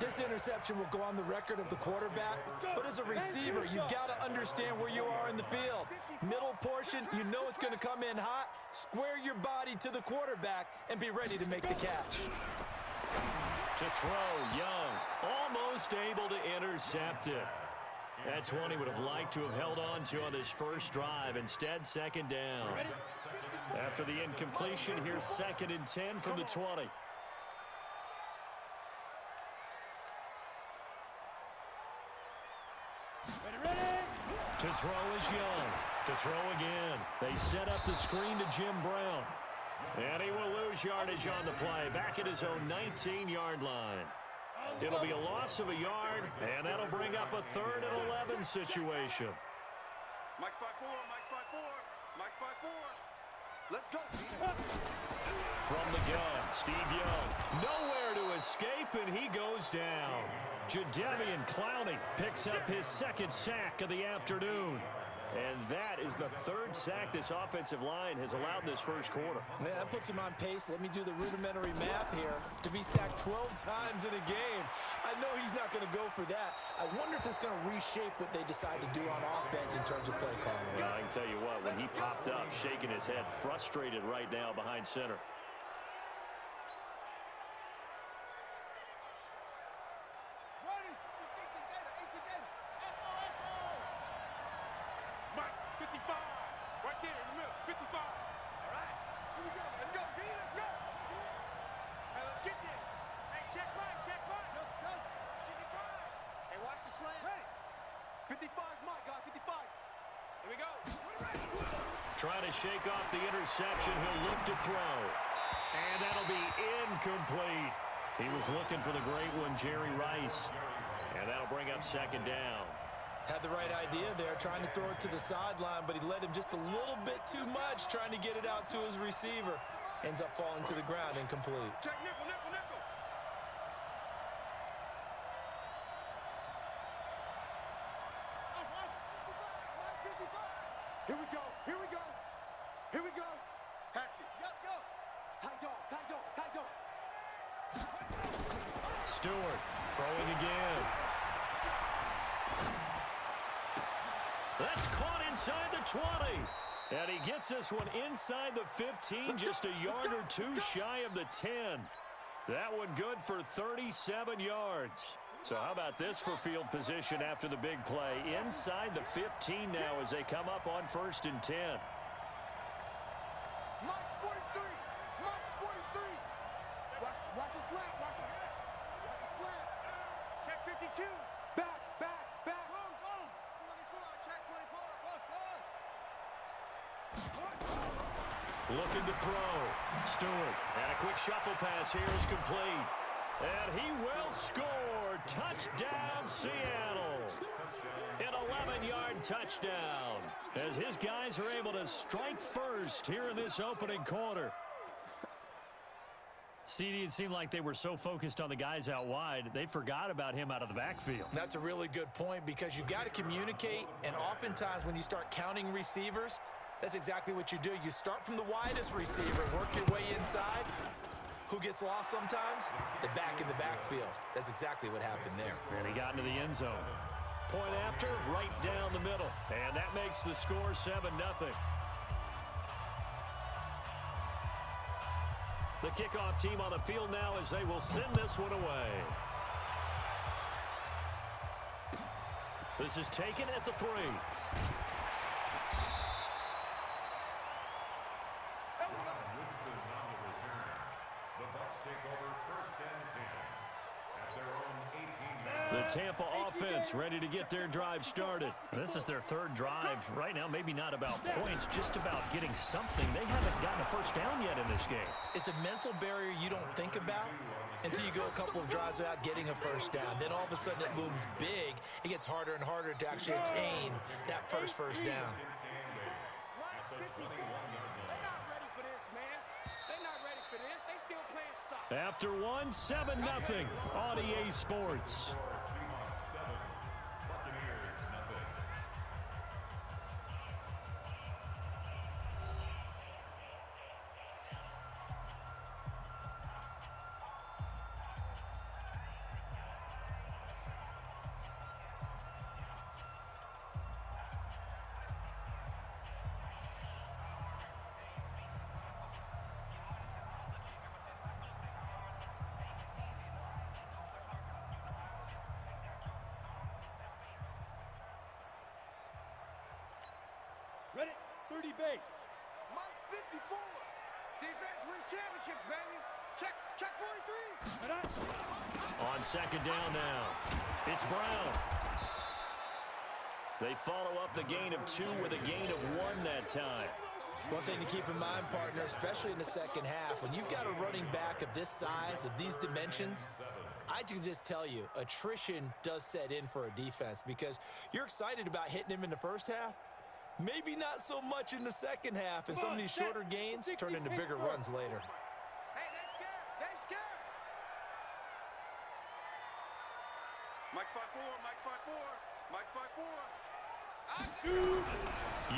This interception will go on the record of the quarterback, but as a receiver, you've got to understand where you are in the field. Middle portion, you know it's going to come in hot. Square your body to the quarterback and be ready to make the catch. To throw, Young, almost able to intercept it. That's one he would have liked to have held on to on this first drive. Instead, second down. After the incompletion, here's 2nd and 10 from the 20. To throw is Young. To throw again. They set up the screen to Jim Brown. And he will lose yardage on the play. Back at his own 19-yard line. It'll be a loss of a yard, and that'll bring up a 3rd and 11 situation. Mike's 5-4, Mike's 5-4, Mike's 5-4. Let's go, From the gun, Steve Young. Nowhere to escape, and he goes down. Jadeveon Clowney picks up his 2nd sack of the afternoon. And that is the 3rd sack this offensive line has allowed this first quarter. Yeah, that puts him on pace. Let me do the rudimentary math here. To be sacked 12 times in a game, I know he's not going to go for that. I wonder if it's going to reshape what they decide to do on offense in terms of play calling. Yeah, I can tell you what, when he popped up, shaking his head, frustrated right now behind center. Trying to shake off the interception. He'll look to throw. And that'll be incomplete. He was looking for the great one, Jerry Rice. And that'll bring up 2nd down. Had the right idea there, trying to throw it to the sideline, but he led him just a little bit too much, trying to get it out to his receiver. Ends up falling to the ground, incomplete. Check nickel, nickel, nickel. Here we go, here we go, here we go. Hatchet, yup, yup. Tight dog, tight dog, tight dog. Stewart throwing again. That's caught inside the 20. And he gets this one inside the 15, just a yard or two shy of the 10. That one good for 37 yards. So how about this for field position after the big play? Inside the 15 now as they come up on 1st and 10. Mike's 43. Mike's 43. Watch a slap. Watch a head. Watch a slap. Check 52. Back, back, back. Go, go. 24. Check 24. Looking to throw. Stewart. And a quick shuffle pass here is complete. And he will score. Touchdown, Seattle. An 11-yard touchdown. As his guys are able to strike first here in this opening quarter. CD, it seemed like they were so focused on the guys out wide, they forgot about him out of the backfield. That's a really good point because you've got to communicate, and oftentimes when you start counting receivers, that's exactly what you do. You start from the widest receiver, work your way inside. Who gets lost sometimes? The back in the backfield. That's exactly what happened there. And he got into the end zone. Point after, right down the middle. And that makes the score 7-0. The kickoff team on the field now as they will send this one away. This is taken at the 3. The Tampa offense ready to get their drive started. This is their 3rd drive. Right now, maybe not about points, just about getting something. They haven't gotten a first down yet in this game. It's a mental barrier you don't think about until you go a couple of drives without getting a first down. Then all of a sudden it looms big. It gets harder and harder to actually attain that first down. After one, 7-0 on EA Sports. 30 base. Mike 54. Defense wins championships, baby. Check 43. On second down now, it's Brown. They follow up the gain of 2 with a gain of 1 that time. One thing to keep in mind, partner, especially in the second half, when you've got a running back of this size, of these dimensions, I can just tell you, attrition does set in for a defense because you're excited about hitting him in the first half. Maybe not so much in the second half, and some of these shorter gains turn into bigger runs later. Hey, they scared. They scared. Mike spot 4. Mike spot 4. Mike spot 4.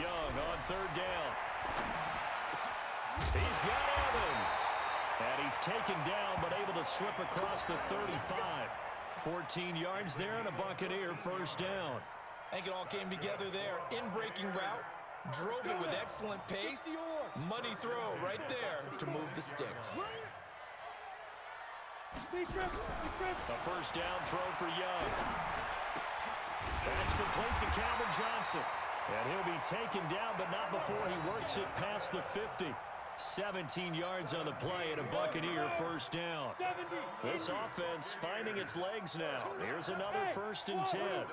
Young on third down. He's got Evans. And he's taken down, but able to slip across the 35. 14 yards there and a Buccaneer first down. I think it all came together there. In-breaking route, drove it with excellent pace. Money throw right there to move the sticks. A first down throw for Young. That's complete to Calvin Johnson. And he'll be taken down, but not before he works it past the 50. 17 yards on the play and a Buccaneer first down. This offense finding its legs now. Here's another 1st and 10.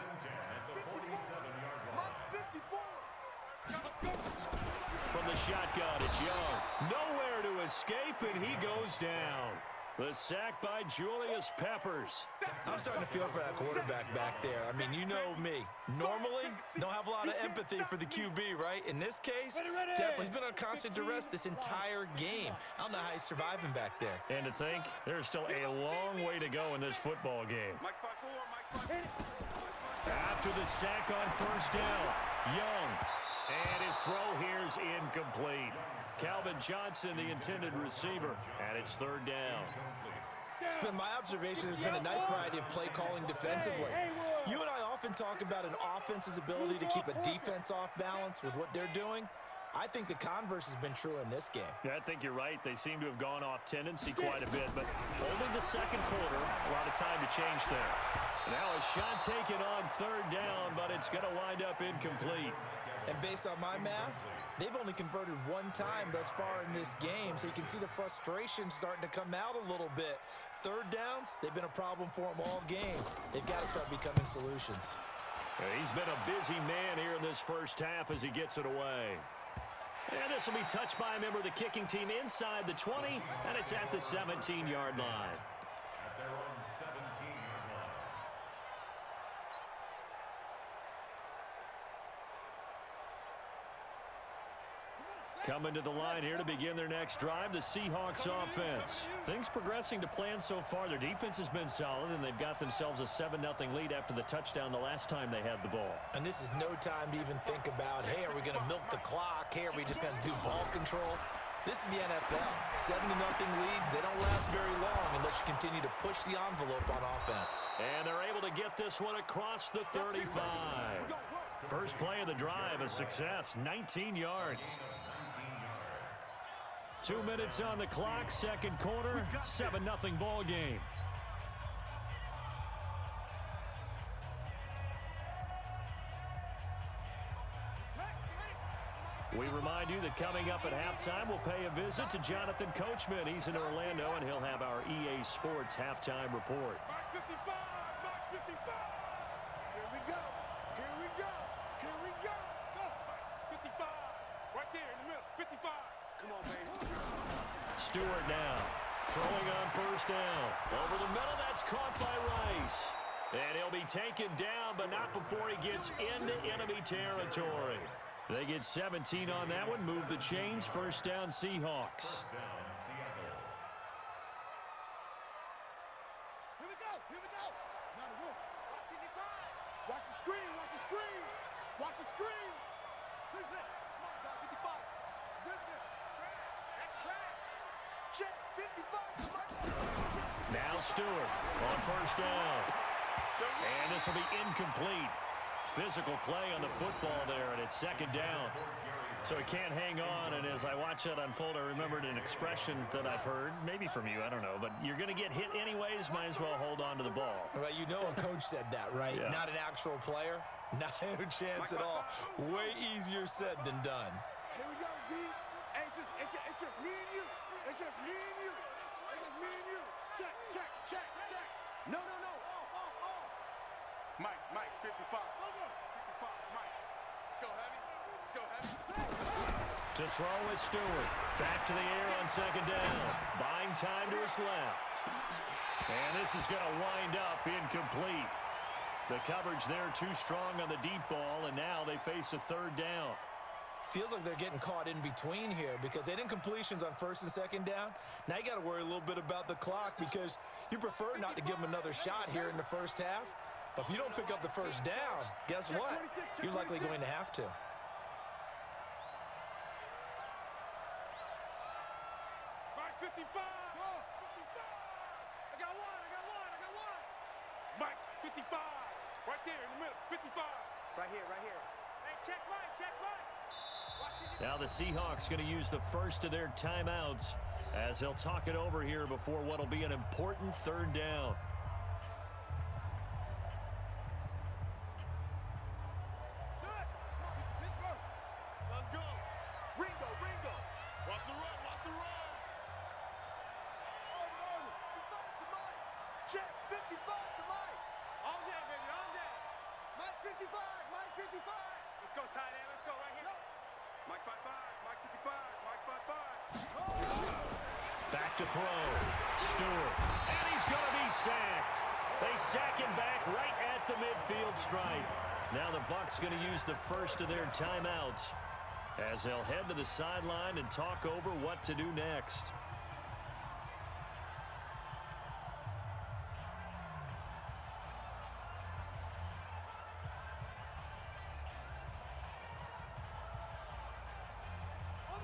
From the shotgun, it's Young. Nowhere to escape, and he goes down. The sack by Julius Peppers. I'm starting to feel for that quarterback back there. I mean, you know me. Normally, don't have a lot of empathy for the QB, right? In this case, definitely he's been on constant duress this entire game. I don't know how he's surviving back there. And to think, there's still a long way to go in this football game. After the sack on first down, Young. And his throw here's incomplete. Calvin Johnson, the intended receiver, and it's third down. It's been my observation there's been a nice variety of play calling defensively. You and I often talk about an offense's ability to keep a defense off balance with what they're doing. I think the converse has been true in this game. Yeah, I think you're right. They seem to have gone off tendency quite a bit, but only the second quarter, a lot of time to change things. Now a shot taken on third down, but it's going to wind up incomplete. And based on my math, they've only converted 1 time thus far in this game, so you can see the frustration starting to come out a little bit. Third downs, they've been a problem for them all game. They've got to start becoming solutions. He's been a busy man here in this first half as he gets it away. And this will be touched by a member of the kicking team inside the 20, and it's at the 17-yard line. Coming to the line here to begin their next drive, the Seahawks offense. Things progressing to plan so far. Their defense has been solid, and they've got themselves a 7-0 lead after the touchdown the last time they had the ball. And this is no time to even think about, hey, are we going to milk the clock? Hey, are we just going to do ball control? This is the NFL. 7-0 leads, they don't last very long unless you continue to push the envelope on offense. And they're able to get this one across the 35. First play of the drive, a success, 19 yards. 2 minutes on the clock, second quarter, 7-0 ball game. We remind you that coming up at halftime, we'll pay a visit to Jonathan Coachman. He's in Orlando, and he'll have our EA Sports halftime report. Mark 55, Mark 55. Here we go, here we go, here we go. Go, 55, right there in the middle, 55. Come on, baby. Stewart now, throwing on first down. Over the middle, that's caught by Rice. And he'll be taken down, but not before he gets into enemy territory. They get 17 on that one, move the chains, first down Seahawks. Here we go, here we go. Not a roof. Watch the screen, watch the screen. Watch the screen. Zip, zip. Come on, dog, 55. Zip, zip. Trash. That's trash. Check, 55. Now Stewart on first down. And this will be incomplete. Physical play on the football there, and it's second down. So he can't hang on, and as I watch that unfold, I remembered an expression that I've heard, maybe from you, I don't know, but you're going to get hit anyways, might as well hold on to the ball. Right, you know a coach said that, right? Yeah. Not an actual player. Not a chance at all. Way easier said than done. Here we go, D. Hey, it's just me and you. It's just me and you. It's just me and you. Check, check, check, check. No. Mike, 55. 55, Mike. Let's go heavy. Let's go heavy. To throw is Stewart. Back to the air on second down. Buying time to his left. And this is going to wind up incomplete. The coverage there too strong on the deep ball, and now they face a third down. Feels like they're getting caught in between here because they didn't completions on first and second down. Now you got to worry a little bit about the clock because you prefer not to give them another shot here in the first half. But if you don't pick up the first down, guess what? You're likely going to have to. Mike, 55. I got one. Mike, 55. Right there in the middle, 55. Right here. Hey, check Mike. Now the Seahawks going to use the first of their timeouts as they'll talk it over here before what will be an important third down. Set. Pittsburgh. Let's go. Ringo. Watch the run. Order. 55 to Mike. Check, 55 to Mike. All day, baby, all day. Mike 55. Let's go, tight end. Let's go right here. Mike 55. Mike 55. Mike 55. Back to throw. Stewart. And he's going to be sacked. They sack him back right at the midfield stripe. Now the Bucs going to use the first of their timeouts as they'll head to the sideline and talk over what to do next.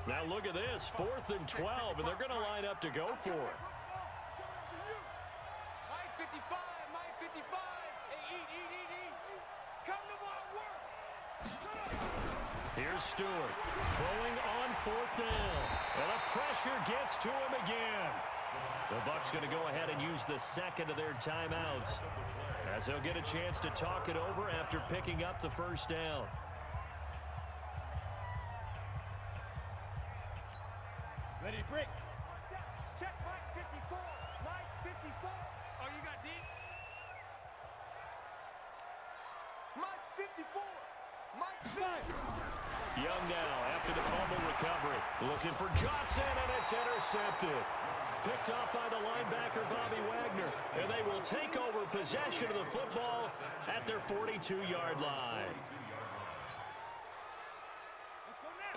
Now look at this, 4th and 12, and they're going to line up to go for it. Mike 55. Hey, eat. Come to my work. Here's Stewart throwing on 4th down. And the pressure gets to him again. The Bucs going to go ahead and use the second of their timeouts as they'll get a chance to talk it over after picking up the first down. Ready, break. Check Mike 54. Mike 54. Oh, you got D? Mike 54. Mike 54. Young now after the fumble recovery. Looking for Johnson, and it's intercepted. Picked off by the linebacker, Bobby Wagner. And they will take over possession of the football at their 42-yard line.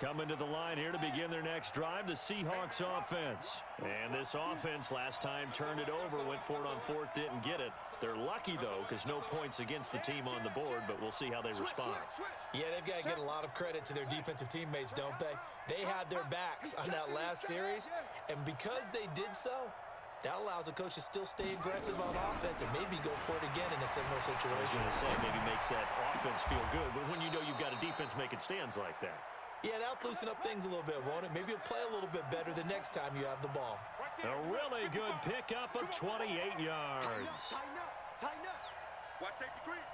Coming to the line here to begin their next drive, the Seahawks offense. And this offense last time turned it over, went for it on 4th, didn't get it. They're lucky, though, because no points against the team on the board, but we'll see how they respond. Yeah, they've got to get a lot of credit to their defensive teammates, don't they? They had their backs on that last series, and because they did so, that allows the coach to still stay aggressive on offense and maybe go for it again in a similar situation. I was going to say, maybe makes that offense feel good, but when you know you've got a defense making stands like that. Yeah, that'll loosen up things a little bit, won't it? Maybe you'll play a little bit better the next time you have the ball. A really good pickup of 28 yards. Tighten up. Watch safety creep.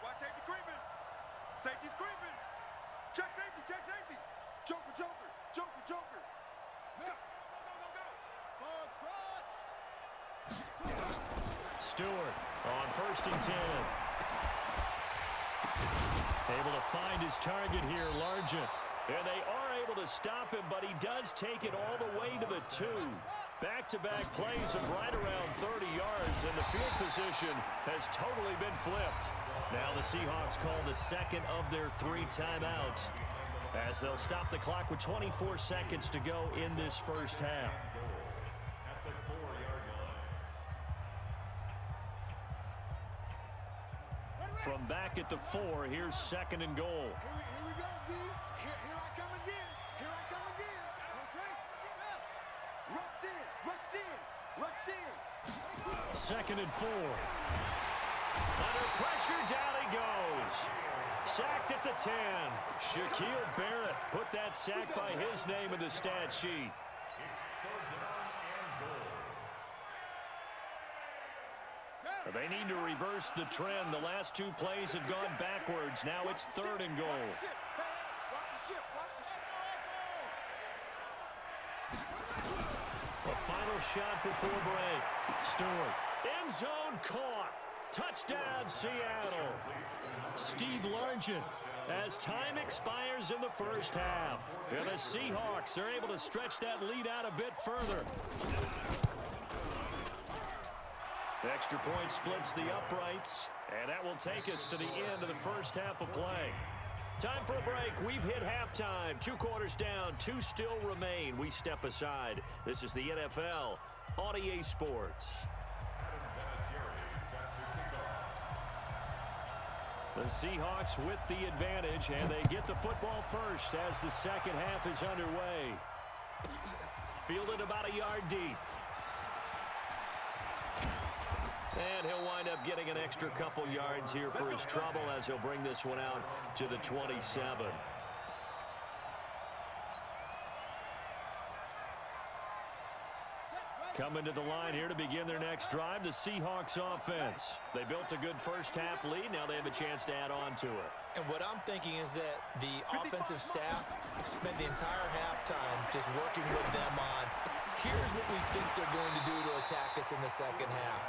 Creeping. Safety's creeping. Check safety. Joker. Go. Stewart on 1st and 10. Able to find his target here, Largent. And they are able to stop him, but he does take it all the way to the 2. Back-to-back plays of right around 30 yards, and the field position has totally been flipped. Now the Seahawks call the second of their 3 timeouts as they'll stop the clock with 24 seconds to go in this first half. From back at the 4, here's 2nd and goal. Here we go, D. Here I come again. Okay. Rush in. 2nd and 4. Under pressure, down he goes. Sacked at the 10. Shaquille Barrett put that sack by his name in the stat sheet. They need to reverse the trend. The last 2 plays have gone backwards. Now it's 3rd and goal. final shot before break. Stewart. End zone caught. Touchdown, Seattle. Steve Largent, as time expires in the first half. And the Seahawks are able to stretch that lead out a bit further. Extra point splits the uprights, and that will take us to the end of the first half of play. Time for a break. We've hit halftime. 2 quarters down, 2 still remain. We step aside. This is the NFL on EA Sports. The Seahawks with the advantage, and they get the football first as the second half is underway. Fielded about a yard deep. And he'll wind up getting an extra couple yards here for his trouble as he'll bring this one out to the 27. Coming to the line here to begin their next drive, the Seahawks offense. They built a good first half lead. Now they have a chance to add on to it. And what I'm thinking is that the offensive staff spent the entire halftime just working with them on, here's what we think they're going to do to attack us in the second half.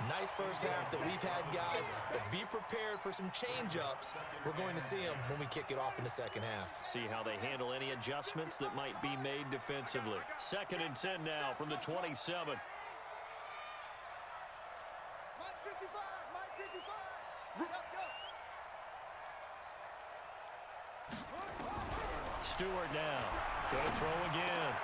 Nice first half that we've had, guys, but be prepared for some change-ups. We're going to see them when we kick it off in the second half. See how they handle any adjustments that might be made defensively. 2nd and 10 now from the 27. Mike 55, Mike 55. Let's go. Stewart now. Going to throw again.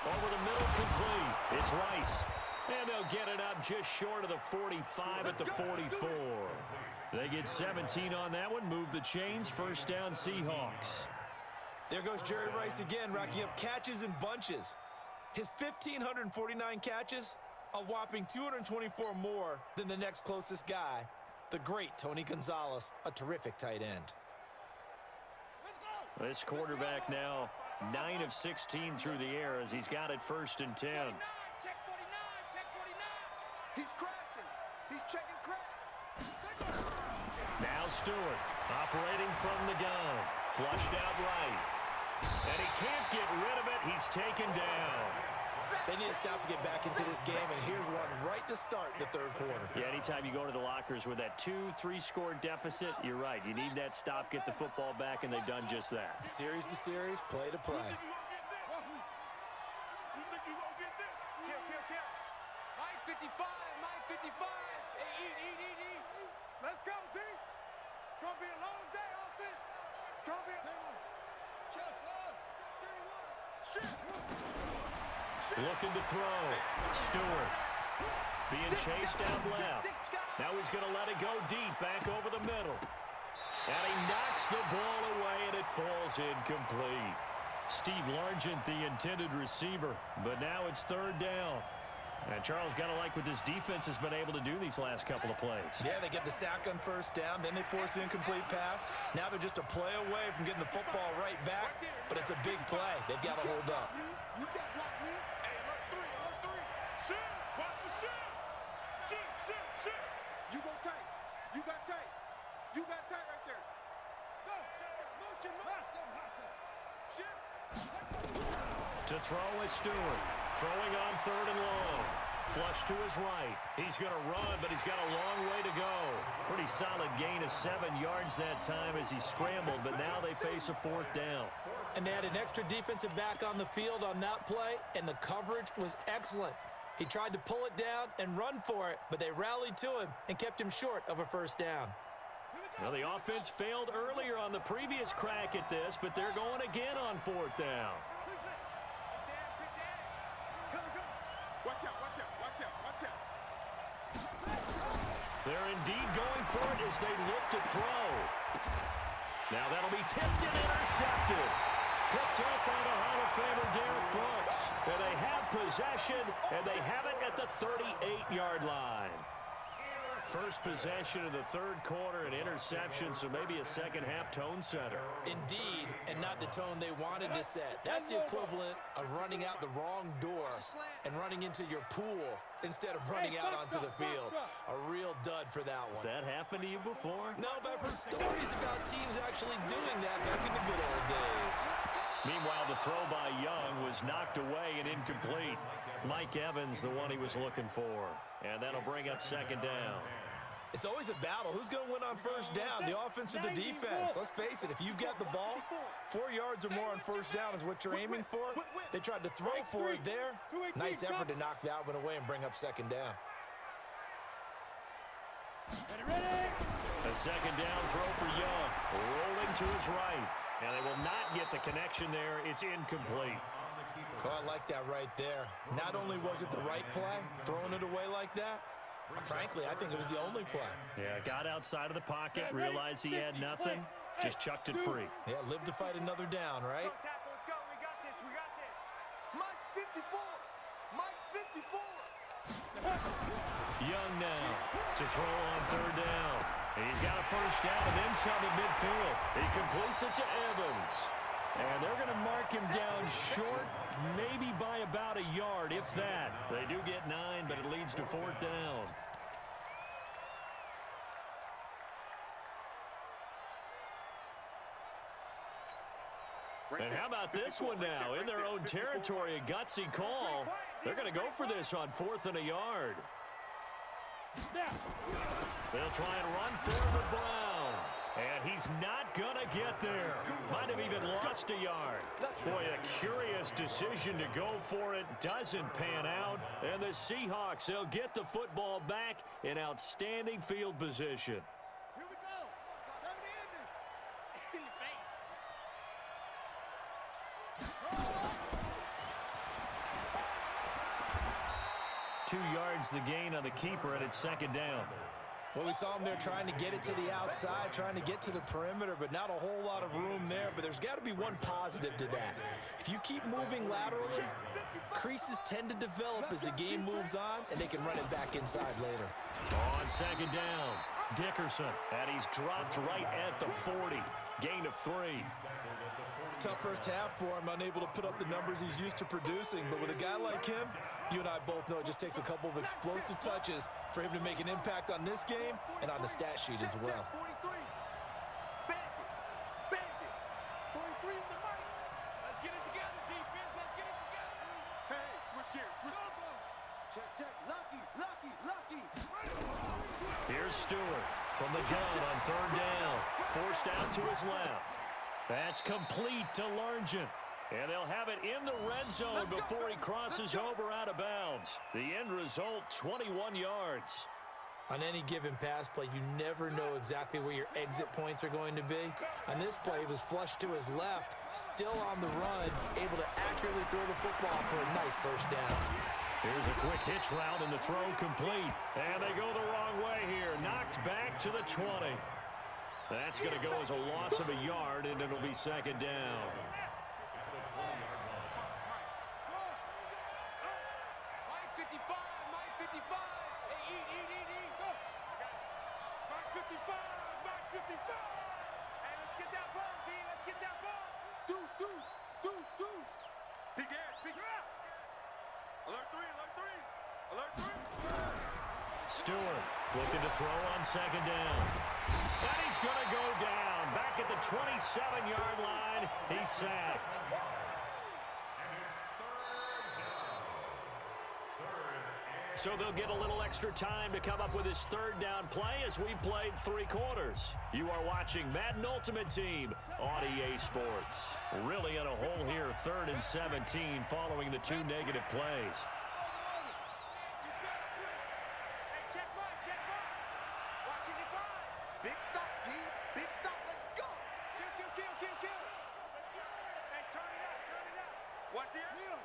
Over the middle, complete. It's Rice. And they'll get it up just short of the 45 at the 44. They get 17 on that one. Move the chains. First down, Seahawks. There goes Jerry Rice again, racking up catches in bunches. His 1,549 catches, a whopping 224 more than the next closest guy, the great Tony Gonzalez, a terrific tight end. This quarterback now 9 of 16 through the air as he's got it 1st and 10. He's crashing. He's checking crack. Now Stewart operating from the gun. Flushed out right. And he can't get rid of it. He's taken down. They need to stop to get back into this game, and here's one right to start the third quarter. Yeah, anytime you go to the lockers with that 2-3 score deficit, you're right. You need that stop, get the football back, and they've done just that. Series to series, play to play. Mike 55, Mike 55. Hey, eat. Let's go, D. It's going to be a long day, offense. It's going to be a... Chest love. 31. Shit. Looking to throw. Stewart being chased down left. Now he's going to let it go deep, back over the middle. And he knocks the ball away, and it falls incomplete. Steve Largent, the intended receiver, but now it's 3rd down. And Charles, got to like what this defense has been able to do these last couple of plays. Yeah, they get the sack on 1st down, then they force an incomplete pass. Now they're just a play away from getting the football right back, but it's a big play. They've got to hold up. You can't block me. Hey, alert 3. Shit. Watch the shit. Shit. You go tight. You got tight. You got tight right there. Go. Motion. Shit. To throw is Stewart. Throwing on 3rd and long. Flush to his right. He's going to run, but he's got a long way to go. Pretty solid gain of 7 yards that time as he scrambled, but now they face a 4th down. And they had an extra defensive back on the field on that play, and the coverage was excellent. He tried to pull it down and run for it, but they rallied to him and kept him short of a 1st down. Well, the offense failed earlier on the previous crack at this, but they're going again on 4th down. Watch out. They're indeed going for it as they look to throw. Now that'll be tipped and intercepted. Picked up by the Hall of Famer Derek Brooks. And they have possession, and they have it at the 38-yard line. First possession of the 3rd quarter, an interception, so maybe a second-half tone setter. Indeed, and not the tone they wanted to set. That's the equivalent of running out the wrong door and running into your pool instead of running out onto the field. A real dud for that one. Has that happened to you before? No, but I've heard stories about teams actually doing that back in the good old days. Meanwhile, the throw by Young was knocked away and incomplete. Mike Evans, the one he was looking for. And that'll bring up second down. It's always a battle. Who's going to win on first down, the offense or the defense? Let's face it, if you've got the ball, 4 yards or more on first down is what you're aiming for. They tried to throw for it there. Nice effort to knock that one away and bring up second down. A second down throw for Young. Rolling to his right. And they will not get the connection there. It's incomplete. Oh, I like that right there. Not only was it the right play, throwing it away like that, frankly, I think it was the only play. Yeah, got outside of the pocket, realized he had nothing, just chucked it free. Yeah, live to fight another down, right? Let's go. We got this. We got this. Mike's 54. Mike's 54. Young now to throw on third down. He's got a first down and then some at midfield. He completes it to Evans. And they're going to mark him down short, maybe by about a yard, if that. They do get 9, but it leads to fourth down. And how about this one now? In their own territory, a gutsy call. They're going to go for this on fourth and a yard. They'll try and run for the Brown. And he's not going to get there. Might have even lost a yard. Boy, a curious decision to go for it. Doesn't pan out. And the Seahawks, they'll get the football back in outstanding field position. Here we go. 70 in your face. 2 yards the gain on the keeper, and it's second down. Well, we saw him there trying to get it to the outside, trying to get to the perimeter, but not a whole lot of room there. But there's got to be one positive to that. If you keep moving laterally, creases tend to develop as the game moves on, and they can run it back inside later. On second down, Dickerson, and he's dropped right at the 40. Gain of 3. Tough first half for him, unable to put up the numbers he's used to producing. But with a guy like him, you and I both know it just takes a couple of explosive touches for him to make an impact on this game and on the stat sheet as well. 43. Bang it. Bang it. 43 in the mic. Let's get it together, defense. Let's get it together. Hey, switch gears. Switch on. Check. Lucky. Here's Stewart from the gun on third down. Forced out to his left. That's complete to Largent. And they'll have it in the red zone before he crosses over out of bounds. The end result, 21 yards. On any given pass play, you never know exactly where your exit points are going to be. On this play, he was flushed to his left, still on the run, able to accurately throw the football for a nice first down. Here's a quick hitch route and the throw complete. And they go the wrong way here. Knocked back to the 20. That's going to go as a loss of a yard, and it'll be second down. Mike 55. Hey, eat. Go. Mike 55. Hey, let's get that ball, D. Let's get that ball. Deuce. Big ass. Alert 3. Stewart looking to throw on second down. And he's going to go down. Back at the 27-yard line. He's sacked. So they'll get a little extra time to come up with his third down play as we've played 3 quarters. You are watching Madden Ultimate Team on EA Sports. Really in a hole here, 3rd and 17 following the 2 negative plays. Big stop, G. Big stop. Let's go. Kill. Hey, turn it up. Watch the area.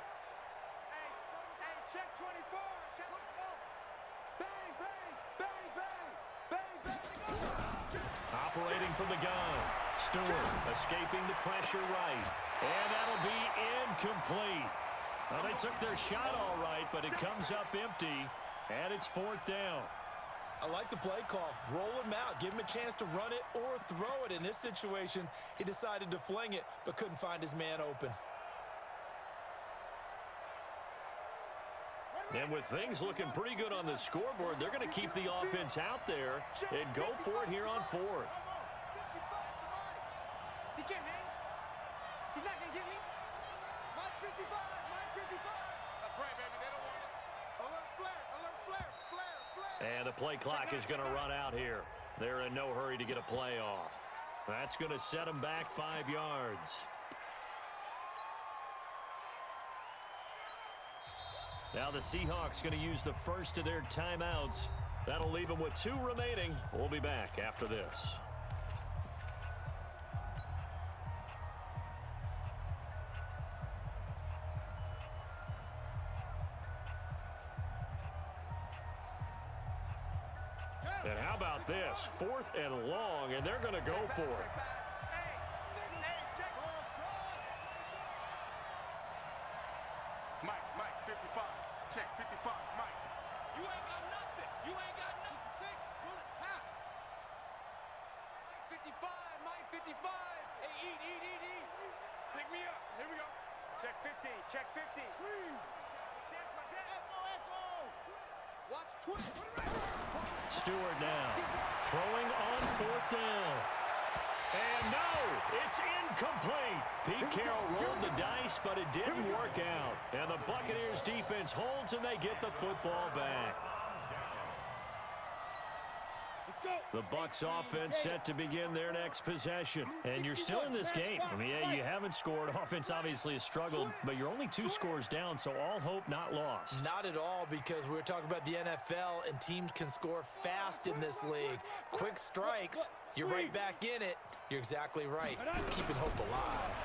Hey, check 24. Check. Bang. Operating from the gun. Stewart escaping the pressure right. And that'll be incomplete. Well, they took their shot all right, but it comes up empty, and it's fourth down. I like the play call. Roll him out. Give him a chance to run it or throw it. In this situation, he decided to fling it, but couldn't find his man open. And with things looking pretty good on the scoreboard, they're going to keep the offense out there and go for it here on fourth. He can't hang. He's not going to get me. Mike 55. That's right, baby. They don't want it. Alert flare, alert flare, flare, flare. And the play clock is going to run out here. They're in no hurry to get a play off. That's going to set them back 5 yards. Now the Seahawks going to use the first of their timeouts. That'll leave them with 2 remaining. We'll be back after this. And how about this? 4th and long, and they're going to go for it. Mike, 55. Check, 55, Mike. You ain't got nothing. You ain't got nothing. 56, bullet, half. Mike 55. Hey, eat. Pick me up. Here we go. Check 50. Check 50. Scream. Check. Echo. Watch twist. Put it right. Stewart now throwing on 4th down. And no, it's incomplete. Pete Carroll rolled the dice, but it didn't work out. And the Buccaneers defense holds, and they get the football back. The Bucs offense set to begin their next possession. And you're still in this game. I mean, yeah, you haven't scored. Offense obviously has struggled, but you're only 2 scores down, so all hope not lost. Not at all, because we're talking about the NFL, and teams can score fast in this league. Quick strikes, you're right back in it. You're exactly right. Keeping hope alive.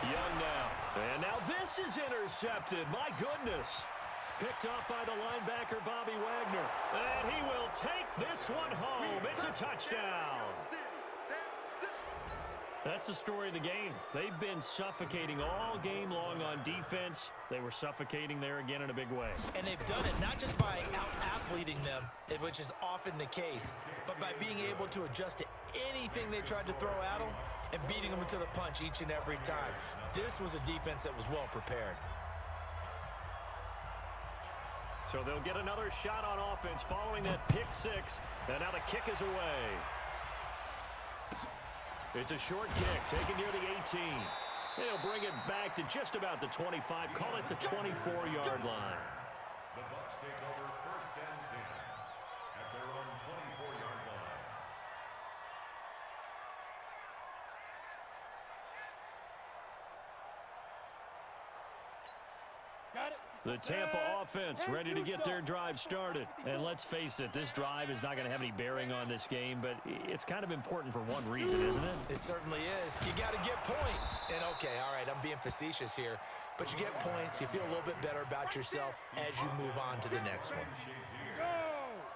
Young now. And now this is intercepted. My goodness. Picked off by the linebacker, Bobby Wagner. And he will take this one home. It's a touchdown. That's the story of the game. They've been suffocating all game long on defense. They were suffocating there again in a big way. And they've done it not just by out-athleting them, which is often the case, but by being able to adjust to anything they tried to throw at them and beating them into the punch each and every time. This was a defense that was well prepared. So they'll get another shot on offense following that pick 6. And now the kick is away. It's a short kick taken near the 18. They'll bring it back to just about the 25. Call it the 24-yard line. The Bucs take over 1st and 10 at their own 24-yard line. Got it. The Tampa offense ready to get their drive started. And let's face it, this drive is not going to have any bearing on this game, but it's kind of important for one reason, isn't it? It certainly is. You got to get points. And, okay, all right, I'm being facetious here, but you get points. You feel a little bit better about yourself as you move on to the next one.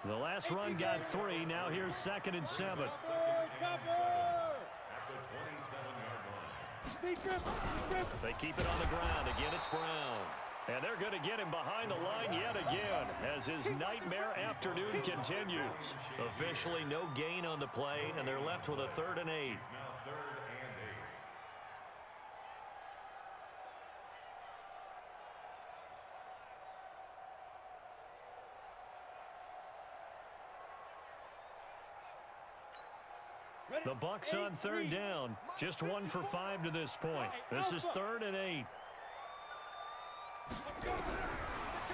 The last run got 3. Now here's 2nd and 7. At the 27-yard line. They keep it on the ground. Again, it's Brown. And they're going to get him behind the line yet again as his nightmare afternoon continues. Officially no gain on the play, and they're left with a 3rd and 8. Now 3rd and 8. The Bucs on 3rd down. Just 1 for 5 to this point. This is 3rd and 8.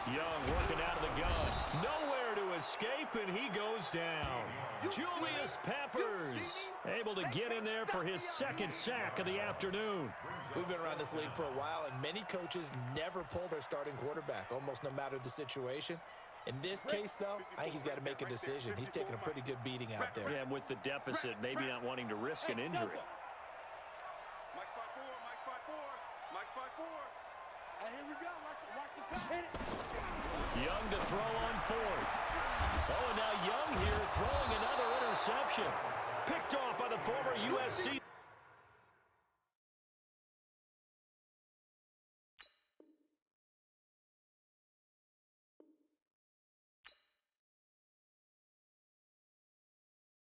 Young working out of the gun. Nowhere to escape, and he goes down. Julius Peppers able to get in there for his 2nd sack of the afternoon. We've been around this league for a while, and many coaches never pull their starting quarterback, almost no matter the situation. In this case, though, I think he's got to make a decision. He's taking a pretty good beating out there. Yeah, with the deficit, maybe not wanting to risk an injury. Mike 5-4, Mike 5-4, Mike 5-4. Hey, here we go. Watch the pass. Young to throw on 4th. Oh, and now Young here throwing another interception. Picked off by the former USC